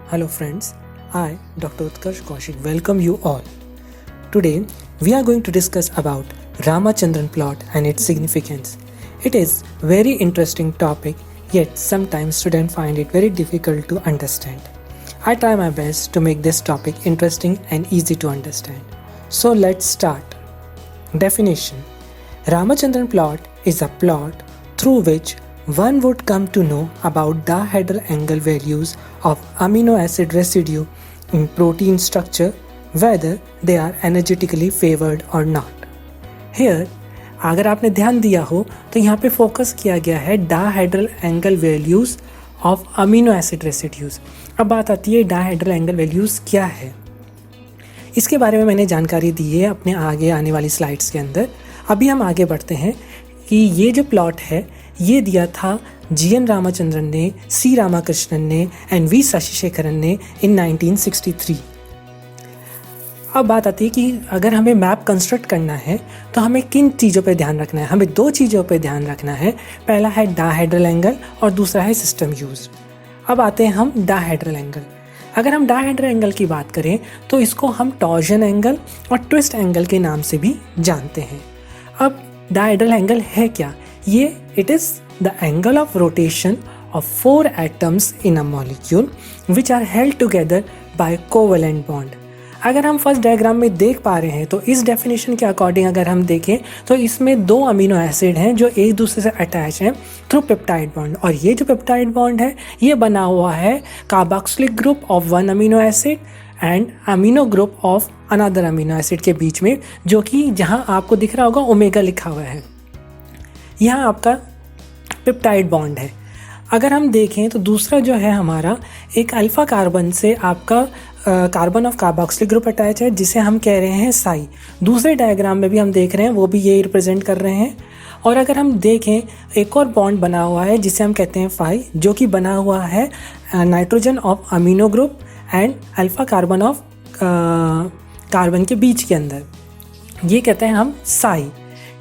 Hello friends, I, Dr. Utkarsh Kaushik, welcome you all. Today, we are going to discuss about Ramachandran plot and its significance. It is very interesting topic, yet sometimes students find it very difficult to understand. I try my best to make this topic interesting and easy to understand. So let's start. Definition: Ramachandran plot is a plot through which one would come to know about dihedral angle values of amino acid residue in protein structure, whether they are energetically favored or not. Here, अगर आपने ध्यान दिया हो तो यहाँ पे focus किया गया है dihedral angle values of amino acid residues. अब बात आती है डाहेड्रल एंगल वैल्यूज़ क्या है. इसके बारे में मैंने जानकारी दी है अपने आगे आने वाली स्लाइड्स के अंदर. अभी हम आगे बढ़ते हैं कि ये जो प्लॉट है ये दिया था जी.एन. रामाचंद्रन ने, सी. रामाकृष्णन ने एंड वी. शशिशेखरन ने इन 1963. अब बात आती है कि अगर हमें मैप कंस्ट्रक्ट करना है तो हमें किन चीज़ों पे ध्यान रखना है. हमें दो चीज़ों पे ध्यान रखना है. पहला है डाहेड्रल एंगल और दूसरा है सिस्टम यूज. अब आते हैं हम डाहेड्रल एंगल. अगर हम डाहेड्रल एंगल की बात करें तो इसको हम टॉर्जन एंगल और ट्विस्ट एंगल के नाम से भी जानते हैं. अब डाहेड्रल एंगल है क्या? ये it is the angle of rotation of 4 atoms in a molecule which are held together by covalent bond. अगर हम फर्स्ट डायग्राम में देख पा रहे हैं तो इस डेफिनेशन के अकॉर्डिंग अगर हम देखें तो इसमें दो अमीनो एसिड हैं जो एक दूसरे से अटैच हैं थ्रू पेप्टाइड बॉन्ड. और ये जो पेप्टाइड बॉन्ड है ये बना हुआ है carboxylic group of one amino acid and amino group of another amino acid के बीच में, जो कि जहाँ आपको दिख रहा होगा ओमेगा लिखा हुआ है. यहाँ आपका पेप्टाइड बॉन्ड है. अगर हम देखें तो दूसरा जो है हमारा एक अल्फ़ा कार्बन से आपका carbon of carboxylic group attach है जिसे हम कह रहे हैं साई. दूसरे डायग्राम में भी हम देख रहे हैं वो भी ये रिप्रेजेंट कर रहे हैं. और अगर हम देखें एक और बॉन्ड बना हुआ है जिसे हम कहते हैं फाई, जो कि बना हुआ है nitrogen of amino group and alpha carbon of carbon के बीच के अंदर. ये कहते हैं हम साई.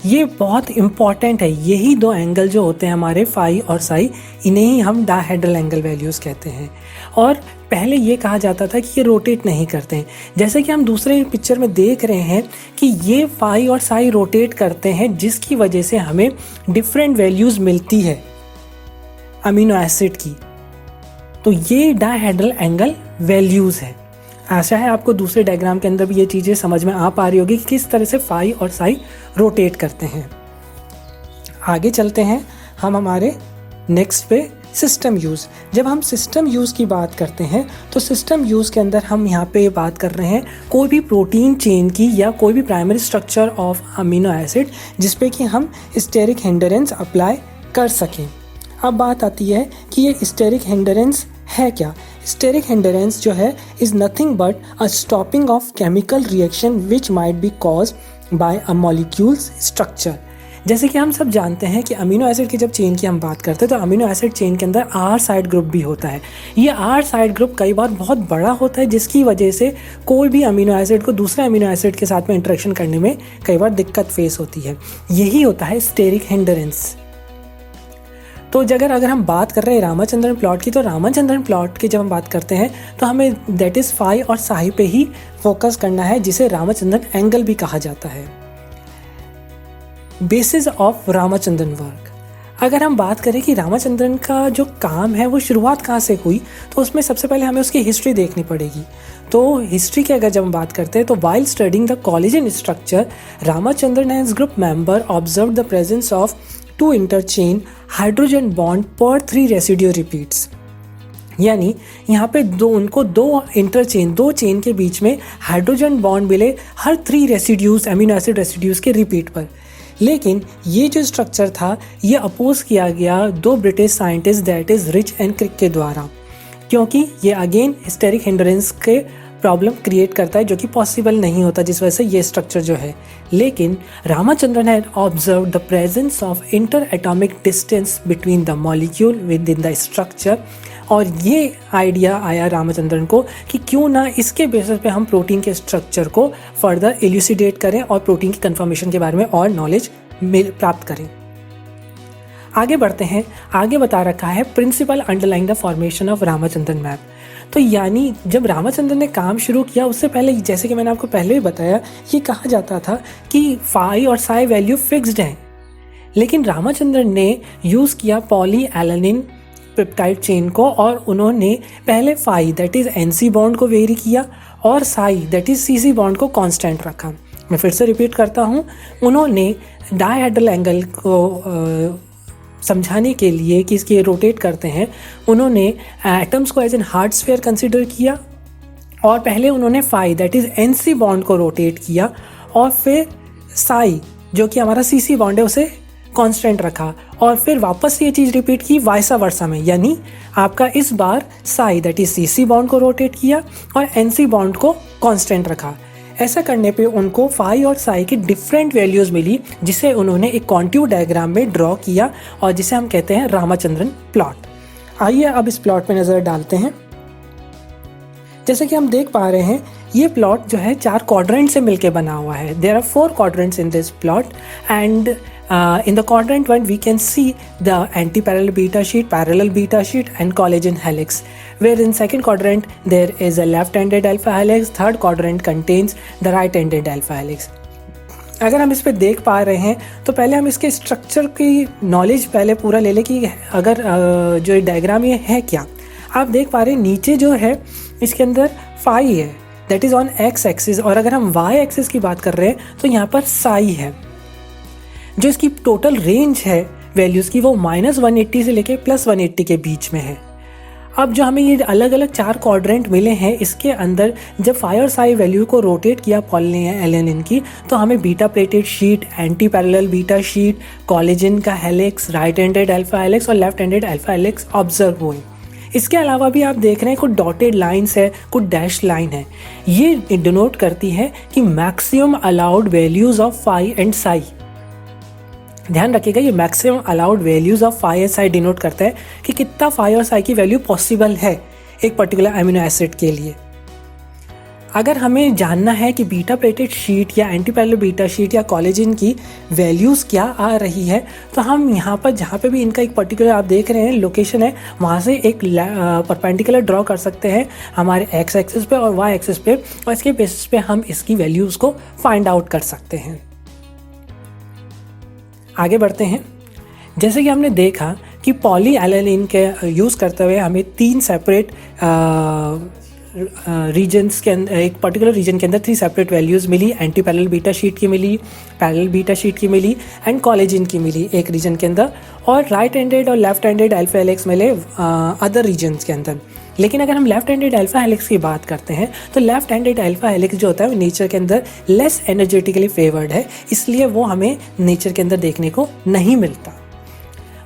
ये बहुत इम्पॉर्टेंट है. यही दो एंगल जो होते हैं हमारे फाई और साई, इन्हें ही हम डाहेड्रल एंगल वैल्यूज़ कहते हैं. और पहले ये कहा जाता था कि ये रोटेट नहीं करते हैं. जैसे कि हम दूसरे पिक्चर में देख रहे हैं कि ये फाई और साई रोटेट करते हैं, जिसकी वजह से हमें डिफरेंट वैल्यूज़ मिलती है अमीनो एसिड की. तो ये डाहेड्रल एंगल वैल्यूज़ है. आशा है आपको दूसरे डायग्राम के अंदर भी ये चीज़ें समझ में आ पा रही होगी कि किस तरह से फाई और साई रोटेट करते हैं. आगे चलते हैं हम हमारे नेक्स्ट पे सिस्टम यूज़. जब हम सिस्टम यूज़ की बात करते हैं तो सिस्टम यूज़ के अंदर हम यहाँ पे बात कर रहे हैं कोई भी प्रोटीन चेन की या कोई भी primary structure of amino acid जिस पे कि हम स्टेरिक हिंडरेंस अप्लाई कर सकें. अब बात आती है कि ये स्टेरिक हिंडरेंस है क्या. स्टेरिक हिंडरेंस जो है is nothing but a stopping of chemical reaction which might be caused by a molecules structure. जैसे कि हम सब जानते हैं कि अमीनो एसिड की जब चेन की हम बात करते हैं तो अमीनो एसिड चेन के अंदर आर साइड ग्रुप भी होता है. ये आर साइड ग्रुप कई बार बहुत बड़ा होता है, जिसकी वजह से कोई भी अमीनो एसिड को दूसरे अमीनो एसिड के साथ में इंटरेक्शन करने में कई बार दिक्कत फेस होती है. यही होता है स्टेरिक हिंडरेंस. तो अगर हम बात कर रहे हैं रामाचंद्रन प्लॉट की, तो रामाचंद्रन प्लॉट की जब हम बात करते हैं तो हमें दैट इज़ फाई और साई पे ही फोकस करना है, जिसे रामाचंद्रन एंगल भी कहा जाता है. Basis of Ramachandran work. अगर हम बात करें कि रामाचंद्रन का जो काम है वो शुरुआत कहाँ से हुई, तो उसमें सबसे पहले हमें उसकी हिस्ट्री देखनी पड़ेगी. तो हिस्ट्री की अगर जब हम बात करते हैं तो while studying the collagen structure Ramachandran एज group member observe the presence of 2 interchain hydrogen bond per 3 residue repeats. यानी यहाँ पे दो इंटरचेन, दो चेन के बीच में हाइड्रोजन बॉन्ड मिले हर 3 रेसिड्यूज़ अमीनो एसिड रेसिड्यूज़ के रिपीट पर. लेकिन ये जो स्ट्रक्चर था ये अपोज किया गया 2 British scientist that is Rich and Crick के द्वारा, क्योंकि ये अगेन हिस्टेरिक हिंडरेंस के प्रॉब्लम क्रिएट करता है जो कि पॉसिबल नहीं होता, जिस वजह से ये स्ट्रक्चर जो है. लेकिन Ramachandran had observe the presence of inter atomic distance between the molecule with in the structure. और ये आइडिया आया रामाचंद्रन को कि क्यों ना इसके बेसिस पे हम प्रोटीन के स्ट्रक्चर को फर्दर इल्यूसिडेट करें और प्रोटीन की कन्फर्मेशन के बारे में और नॉलेज प्राप्त करें. आगे बढ़ते हैं। आगे बता रखा है principle underlying the formation of Ramachandran map. तो यानी जब रामाचंद्रन ने काम शुरू किया उससे पहले, जैसे कि मैंने आपको पहले भी बताया, ये कहा जाता था कि फाई और साई वैल्यू फिक्स्ड हैं, लेकिन रामाचंद्रन ने यूज़ किया पॉली एलानिन पेप्टाइड चेन को, और उन्होंने पहले phi that is NC bond को वेरी किया और psi that is CC bond को कांस्टेंट रखा। मैं फिर से रिपीट करता हूँ, उन्होंने डायहेड्रल एंगल को समझाने के लिए कि इसके रोटेट करते हैं, उन्होंने एटम्स को as an hard sphere consider किया, और पहले उन्होंने phi that is NC bond को रोटेट किया, और फिर साई जो कि हमारा CC बॉन्ड है उसे कांस्टेंट रखा, और फिर वापस ये चीज़ रिपीट की वाइसा वर्सा में, यानी आपका इस बार psi that is CC bond को रोटेट किया और NC बॉन्ड को कांस्टेंट रखा। ऐसा करने पे उनको फाई और साई की डिफरेंट वैल्यूज़ मिली, जिसे उन्होंने एक कॉन्टूर डायग्राम में ड्रॉ किया और जिसे हम कहते हैं रामाचंद्रन प्लॉट। आइए अब इस प्लॉट पे नज़र डालते हैं। जैसे कि हम देख पा रहे हैं, ये प्लॉट जो है 4 क्वाड्रेंट से मिलके बना हुआ है। There are 4 quadrants in this plot, and in the quadrant 1 we can see the anti-parallel beta sheet, parallel beta sheet and collagen helix, where in second quadrant there is a left-handed alpha helix, third quadrant contains the right-handed alpha helix। अगर हम इस पे देख पा रहे हैं तो पहले हम इसके स्ट्रक्चर की नॉलेज पहले पूरा ले लें कि अगर जो डायग्राम ये है क्या। आप देख पा रहे हैं नीचे जो है इसके अंदर फाई है that is on x axis, और अगर हम वाई एक्सिस की बात कर रहे हैं तो यहाँ पर साई है। जो इसकी टोटल रेंज है वैल्यूज़ की वो -180 से लेके +180 के बीच में है। अब जो हमें ये अलग अलग 4 क्वाड्रेंट मिले हैं, इसके अंदर जब फाई और साई वैल्यू को रोटेट किया पॉली एलानिन की, तो हमें beta pleated sheet, anti parallel beta sheet, collagen का helix, right handed alpha helix और left handed alpha helix observe हुए। इसके अलावा भी आप देख रहे हैं कुछ डॉटेड लाइंस है, कुछ डैश लाइन है। ये डिनोट करती है कि maximum allowed values of phi and psi. ध्यान रखिएगा, ये maximum allowed values of phi and psi denote करता है कि कितना फाई और साई की वैल्यू पॉसिबल है एक पर्टिकुलर अमीनो एसिड के लिए। अगर हमें जानना है कि बीटा प्लेटेड शीट या एंटी पैरेलल बीटा शीट या कोलेजन की वैल्यूज़ क्या आ रही है, तो हम यहाँ पर जहाँ पे भी इनका एक पर्टिकुलर आप देख रहे हैं लोकेशन है, वहाँ से एक परपेंडिकुलर ड्रॉ कर सकते हैं हमारे एक्स एक्सिस पे और वाई एक्सिस पे, और इसके बेसिस पे हम इसकी वैल्यूज़ को फाइंड आउट कर सकते हैं। आगे बढ़ते हैं। जैसे कि हमने देखा कि पॉली एलानिन के यूज़ करते हुए हमें 3 सेपरेट रीजन्स के अंदर, एक पर्टिकुलर रीजन के अंदर 3 सेपरेट वैल्यूज़ मिली। एंटी पैरेलल बीटा शीट की मिली, पैरेलल बीटा शीट की मिली एंड कोलेजन की मिली एक रीजन के अंदर, और राइट हैंडेड और लेफ्ट हैंडेड अल्फा हेलिक्स मिले अदर रीजन्स के अंदर। लेकिन अगर हम लेफ्ट हैंडेड अल्फा हेलिक्स की बात करते हैं तो लेफ्ट हैंडेड अल्फा हेलिक्स जो होता है वो नेचर के अंदर लेस एनर्जेटिकली फेवर्ड है, इसलिए वो हमें नेचर के अंदर देखने को नहीं मिलता।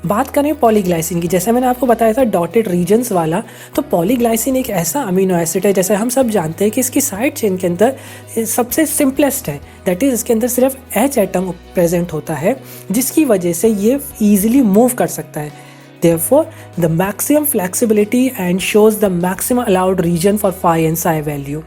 बात करें पॉलीग्लाइसिन की, जैसे मैंने आपको बताया था डॉटेड रीजन्स वाला, तो पॉलीग्लाइसिन एक ऐसा अमीनो एसिड है, जैसे हम सब जानते हैं कि इसकी साइड चेन के अंदर सबसे सिंपलेस्ट है, दैट इज़ इसके अंदर सिर्फ H एटम प्रेजेंट होता है, जिसकी वजह से ये ईजिली मूव कर सकता है। Therefore, the maximum flexibility and shows the maximum allowed region for phi and psi value.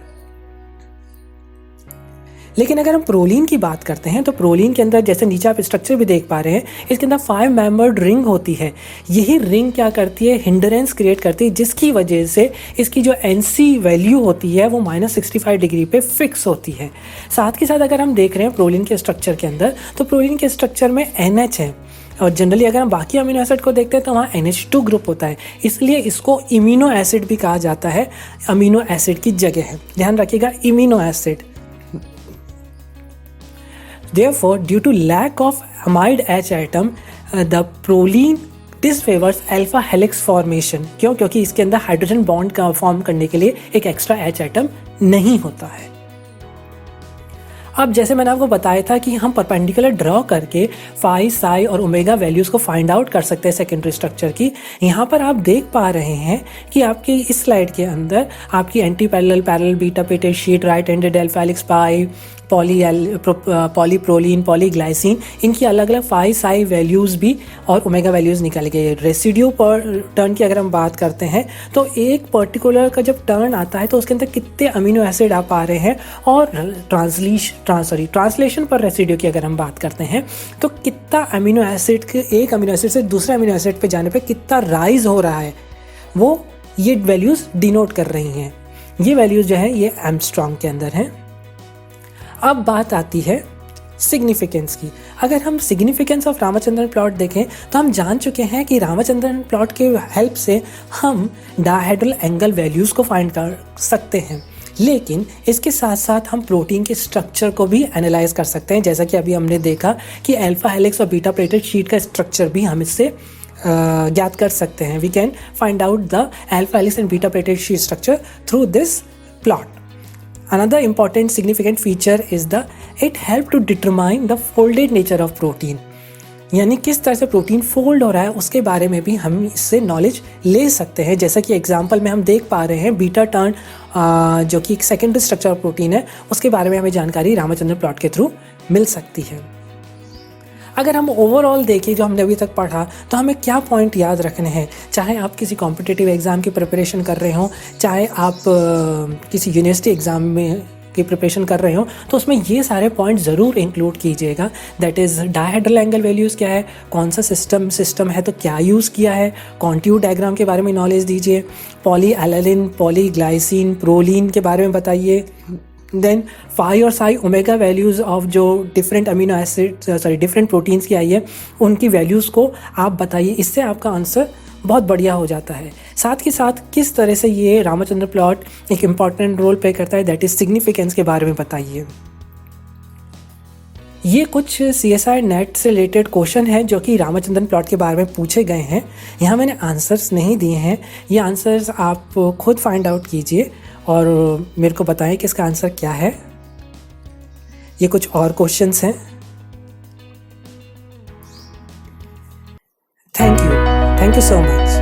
लेकिन अगर हम प्रोलीन की बात करते हैं तो प्रोलीन के अंदर, जैसे नीचे आप स्ट्रक्चर भी देख पा रहे हैं, इसके अंदर 5 मेंबर्ड रिंग होती है। यही रिंग क्या करती है, हिंडरेंस क्रिएट करती है, जिसकी वजह से इसकी जो NC वैल्यू होती है वो -65 डिग्री पे फिक्स होती है। साथ के साथ अगर हम देख रहे हैं प्रोलीन के स्ट्रक्चर के अंदर, तो प्रोलीन के स्ट्रक्चर में NH है, और जनरली अगर हम बाकी अमीनो एसिड को देखते हैं तो वहाँ NH2 ग्रुप होता है, इसलिए इसको इम्यूनो एसिड भी कहा जाता है, अमीनो एसिड की जगह है। ध्यान रखिएगा, immuno acid. Therefore, due to lack of amide H atom, the proline disfavors alpha helix formation। क्यों? क्योंकि इसके अंदर हाइड्रोजन बॉन्ड का फॉर्म करने के लिए एक एक्स्ट्रा H एटम नहीं होता है। अब जैसे मैंने आपको बताया था कि हम परपेंडिकुलर ड्रॉ करके फाई, साई और ओमेगा वैल्यूज़ को फाइंड आउट कर सकते हैं सेकेंडरी स्ट्रक्चर की। यहाँ पर आप देख पा रहे हैं कि आपकी इस स्लाइड के अंदर आपकी anti parallel, parallel beta pleated sheet, right handed alpha helix, pi, polyproline, polyglycine, इनकी अलग अलग 5 साई वैल्यूज़ भी और ओमेगा वैल्यूज़ निकाले गए। रेसिड्यू पर टर्न की अगर हम बात करते हैं तो एक पर्टिकुलर का जब टर्न आता है तो उसके अंदर कितने अमीनो एसिड आ पा रहे हैं, और ट्रांसलेशन पर रेसिड्यू की अगर हम बात करते हैं तो कितना अमीनो एसिड के एक अमीनो एसिड से दूसरे अमीनो एसिड पे जाने पे कितना राइज हो रहा है, वो ये वैल्यूज़ डिनोट कर रही हैं। ये वैल्यूज़ जो है ये एंगस्ट्रॉम के अंदर हैं। अब बात आती है सिग्निफिकेंस की। अगर हम सिग्निफिकेंस ऑफ रामाचंद्रन प्लॉट देखें तो हम जान चुके हैं कि रामाचंद्रन प्लॉट के हेल्प से हम डायहेड्रल एंगल वैल्यूज़ को फाइंड कर सकते हैं, लेकिन इसके साथ साथ हम प्रोटीन के स्ट्रक्चर को भी एनालाइज कर सकते हैं। जैसा कि अभी हमने देखा कि अल्फा हेलिक्स और बीटा प्लेटेड शीट का स्ट्रक्चर भी हम इससे ज्ञात कर सकते हैं। We can find out the alpha helix and beta pleated sheet structure through this plot. Another important significant feature is it help to determine the folded nature of protein. यानी किस तरह से प्रोटीन फोल्ड हो रहा है उसके बारे में भी हम इससे नॉलेज ले सकते हैं। जैसा कि एग्जांपल में हम देख पा रहे हैं बीटा टर्न जो कि एक सेकेंडरी स्ट्रक्चर ऑफ प्रोटीन है, उसके बारे में हमें जानकारी रामाचंद्रन प्लॉट के थ्रू मिल सकती है। अगर हम ओवरऑल देखें जो हमने अभी तक पढ़ा तो हमें क्या पॉइंट याद रखने हैं, चाहे आप किसी कॉम्पिटिटिव एग्ज़ाम की प्रिपरेशन कर रहे हों, चाहे आप किसी यूनिवर्सिटी एग्ज़ाम में की प्रिपरेशन कर रहे हो, तो उसमें ये सारे पॉइंट ज़रूर इंक्लूड कीजिएगा। That is dihedral angle values क्या है, कौन सा सिस्टम है तो क्या यूज़ किया है, कॉन्ट्यू डायग्राम के बारे में नॉलेज दीजिए, पॉली एलानिन, पॉलीग्लाइसिन, प्रोलीन के बारे में बताइए, देन 5 और साई ओमेगा वैल्यूज़ ऑफ जो different amino acid different proteins की आई है उनकी वैल्यूज़ को आप बताइए। इससे आपका आंसर बहुत बढ़िया हो जाता है। साथ ही साथ किस तरह से ये रामाचंद्र प्लॉट एक इम्पॉर्टेंट रोल प्ले करता है, दैट इज़ सिग्निफिकेंस के बारे में बताइए। ये कुछ CSI नेट से रिलेटेड क्वेश्चन है जो कि रामाचंद्रन प्लॉट के बारे में पूछे गए हैं। यहाँ मैंने आंसर्स नहीं दिए हैं, ये आंसर्स आप खुद फाइंड आउट कीजिए और मेरे को बताएं कि इसका आंसर क्या है। ये कुछ और क्वेश्चंस हैं। Thank you so much.